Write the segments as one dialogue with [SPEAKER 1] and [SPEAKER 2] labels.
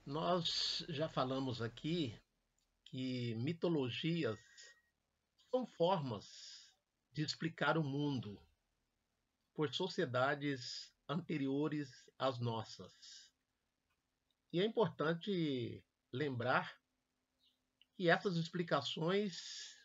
[SPEAKER 1] Nós já falamos aqui que mitologias são formas de explicar o mundo por sociedades anteriores às nossas. E é importante lembrar que essas explicações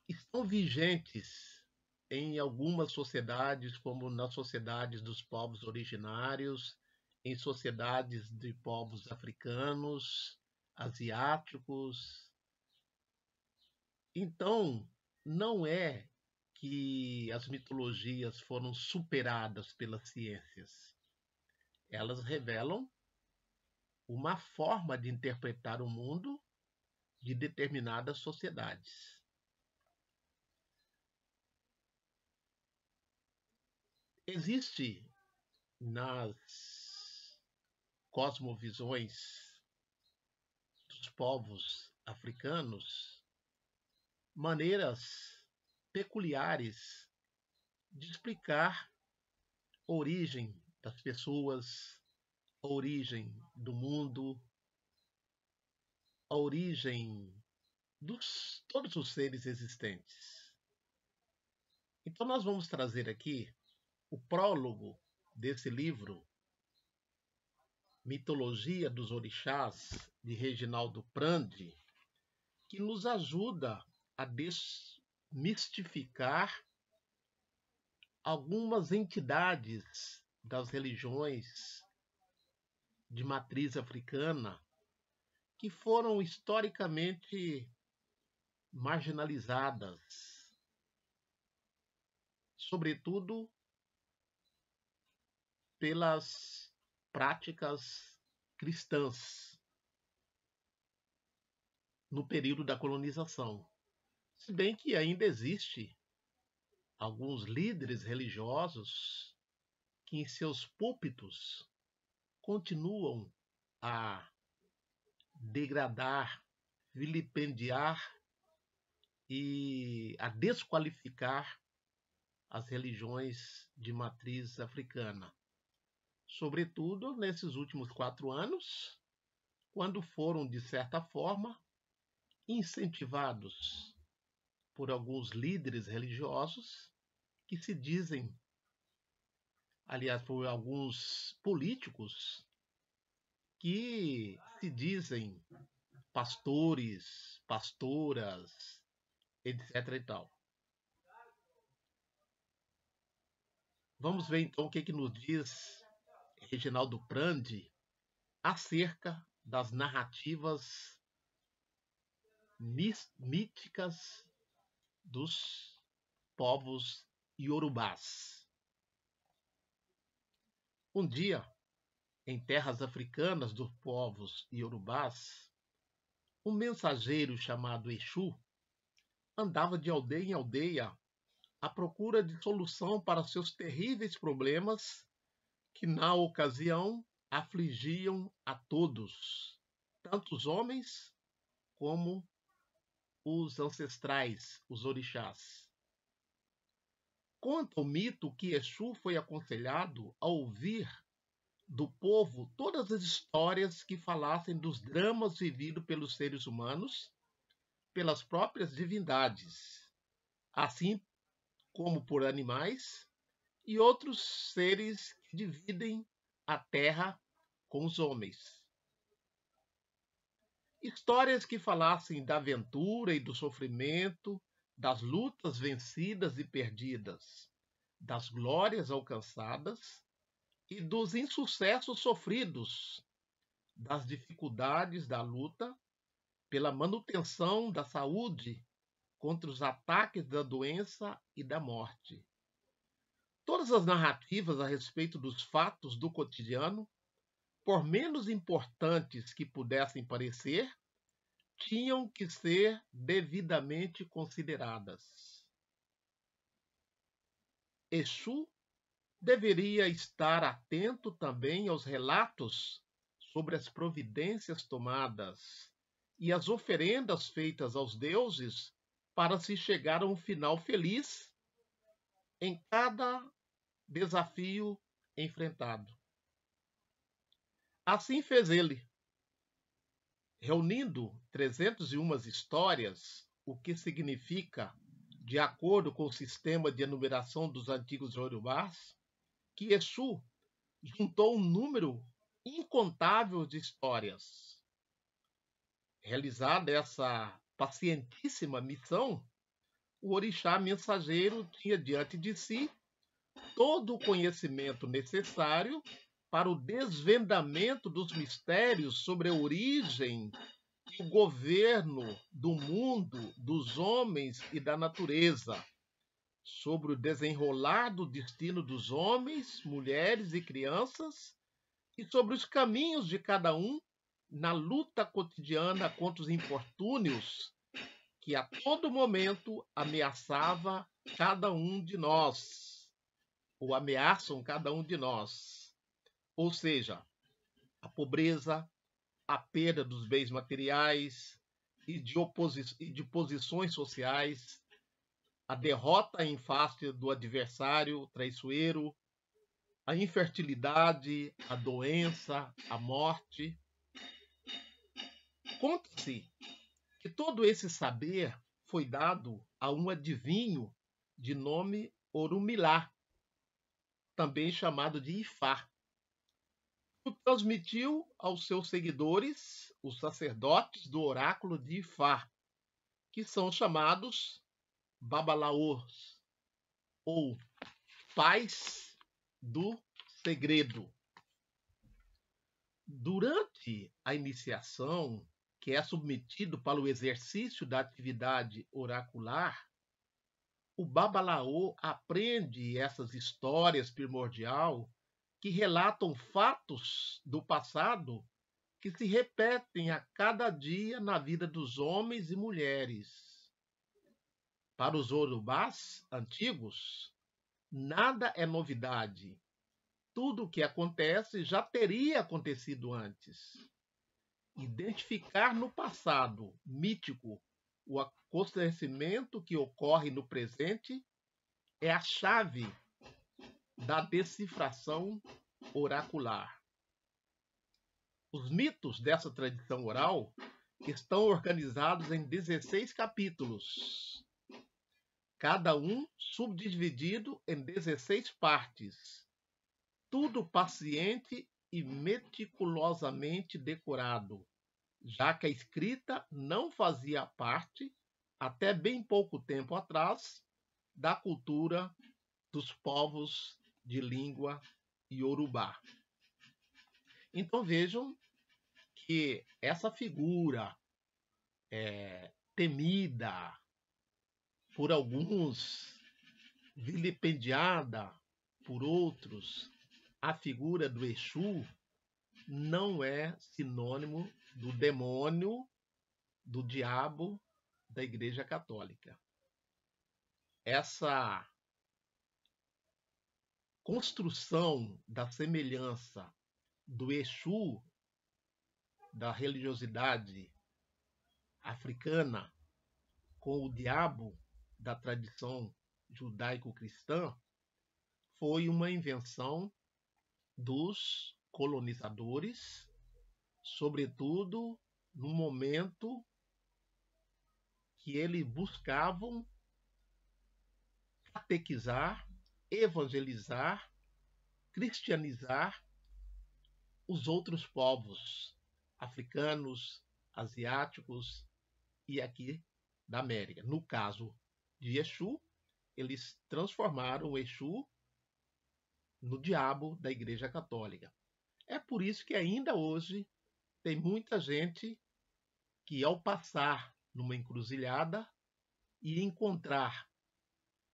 [SPEAKER 1] estão vigentes em algumas sociedades, como nas sociedades dos povos originários, em sociedades de povos africanos, asiáticos. Então, não é que as mitologias foram superadas pelas ciências. Elas revelam uma forma de interpretar o mundo de determinadas sociedades. Existe nas cosmovisões dos povos africanos maneiras peculiares de explicar a origem das pessoas, a origem do mundo, a origem de todos os seres existentes. Então, nós vamos trazer aqui o prólogo desse livro, Mitologia dos Orixás, de Reginaldo Prandi, que nos ajuda a desmistificar algumas entidades das religiões de matriz africana que foram historicamente marginalizadas, sobretudo pelas práticas cristãs no período da colonização. Se bem que ainda existe alguns líderes religiosos que em seus púlpitos continuam a degradar, vilipendiar e a desqualificar as religiões de matriz africana. Sobretudo nesses últimos 4 anos, quando foram, de certa forma, incentivados por alguns líderes religiosos que se dizem, aliás, por alguns políticos que se dizem pastores, pastoras, etc. e tal. Vamos ver então o que nos diz Reginaldo Prandi acerca das narrativas míticas dos povos iorubás. Um dia, em terras africanas dos povos iorubás, um mensageiro chamado Exu andava de aldeia em aldeia à procura de solução para seus terríveis problemas que, na ocasião, afligiam a todos, tanto os homens como os ancestrais, os orixás. Conta o mito que Exu foi aconselhado a ouvir do povo todas as histórias que falassem dos dramas vividos pelos seres humanos, pelas próprias divindades, assim como por animais e outros seres que dividem a terra com os homens. Histórias que falassem da aventura e do sofrimento, das lutas vencidas e perdidas, das glórias alcançadas e dos insucessos sofridos, das dificuldades da luta pela manutenção da saúde contra os ataques da doença e da morte. Todas as narrativas a respeito dos fatos do cotidiano, por menos importantes que pudessem parecer, tinham que ser devidamente consideradas. Exu deveria estar atento também aos relatos sobre as providências tomadas e as oferendas feitas aos deuses para se chegar a um final feliz em cada desafio enfrentado. Assim fez ele, reunindo 301 histórias, o que significa, de acordo com o sistema de enumeração dos antigos Yorubás, que Exu juntou um número incontável de histórias. Realizada essa pacientíssima missão, o orixá mensageiro tinha diante de si todo o conhecimento necessário para o desvendamento dos mistérios sobre a origem e o governo do mundo, dos homens e da natureza, sobre o desenrolar do destino dos homens, mulheres e crianças, e sobre os caminhos de cada um na luta cotidiana contra os infortúnios que a todo momento ameaçava cada um de nós, ou ameaçam cada um de nós. Ou seja, a pobreza, a perda dos bens materiais e de posições sociais, a derrota em face do adversário traiçoeiro, a infertilidade, a doença, a morte. Conta-se que todo esse saber foi dado a um adivinho de nome Orumilá, também chamado de Ifá. O transmitiu aos seus seguidores, os sacerdotes do oráculo de Ifá, que são chamados Babalaôs, ou pais do segredo. Durante a iniciação, que é submetido para o exercício da atividade oracular, o Babalaô aprende essas histórias primordial que relatam fatos do passado que se repetem a cada dia na vida dos homens e mulheres. Para os Yorubás antigos, nada é novidade. Tudo o que acontece já teria acontecido antes. Identificar no passado mítico o acontecimento que ocorre no presente é a chave da decifração oracular. Os mitos dessa tradição oral estão organizados em 16 capítulos, cada um subdividido em 16 partes, tudo paciente e meticulosamente decorado, já que a escrita não fazia parte, até bem pouco tempo atrás, da cultura dos povos de língua iorubá. Então vejam que essa figura temida por alguns, vilipendiada por outros, a figura do Exu não é sinônimo do demônio, do diabo da Igreja Católica. Essa construção da semelhança do Exu, da religiosidade africana, com o diabo da tradição judaico-cristã, foi uma invenção dos colonizadores, sobretudo no momento que eles buscavam catequizar, evangelizar, cristianizar os outros povos africanos, asiáticos e aqui da América. No caso de Exu, eles transformaram o Exu no diabo da Igreja Católica. É por isso que ainda hoje tem muita gente que, ao passar numa encruzilhada e encontrar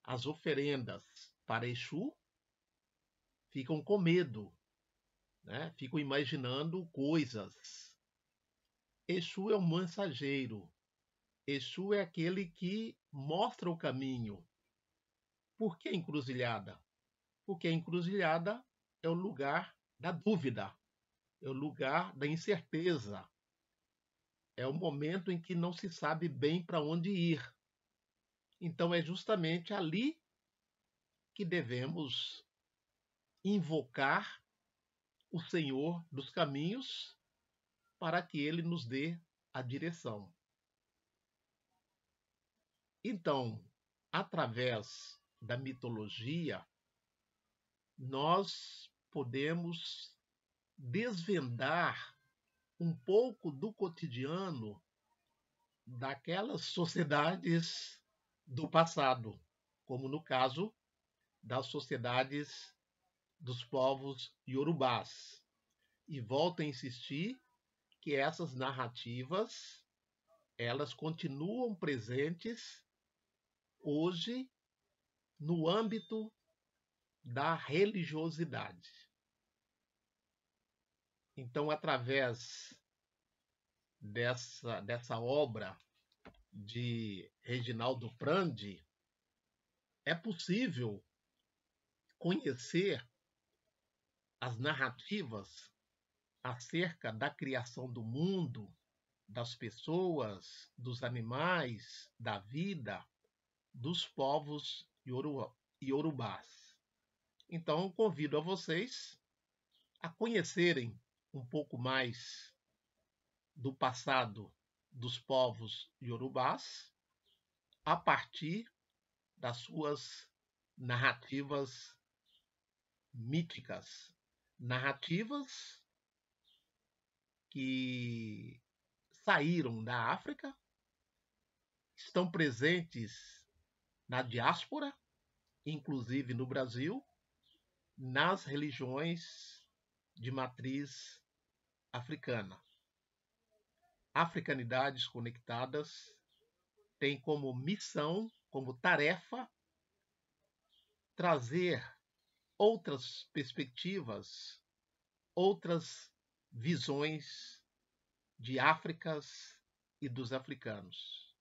[SPEAKER 1] as oferendas para Exu, ficam com medo, né? Ficam imaginando coisas. Exu é um mensageiro. Exu é aquele que mostra o caminho. Por que encruzilhada? Porque a encruzilhada é o lugar da dúvida, é o lugar da incerteza. É o momento em que não se sabe bem para onde ir. Então é justamente ali que devemos invocar o Senhor dos caminhos para que ele nos dê a direção. Então, através da mitologia, nós podemos desvendar um pouco do cotidiano daquelas sociedades do passado, como no caso das sociedades dos povos iorubás. E volto a insistir que essas narrativas, elas continuam presentes hoje no âmbito da religiosidade. Então, através dessa obra de Reginaldo Prandi, é possível conhecer as narrativas acerca da criação do mundo, das pessoas, dos animais, da vida, dos povos iorubás. Então, convido a vocês a conhecerem um pouco mais do passado dos povos iorubás a partir das suas narrativas míticas, narrativas que saíram da África, estão presentes na diáspora, inclusive no Brasil, nas religiões de matriz africana. Africanidades Conectadas tem como missão, como tarefa, trazer outras perspectivas, outras visões de Áfricas e dos africanos.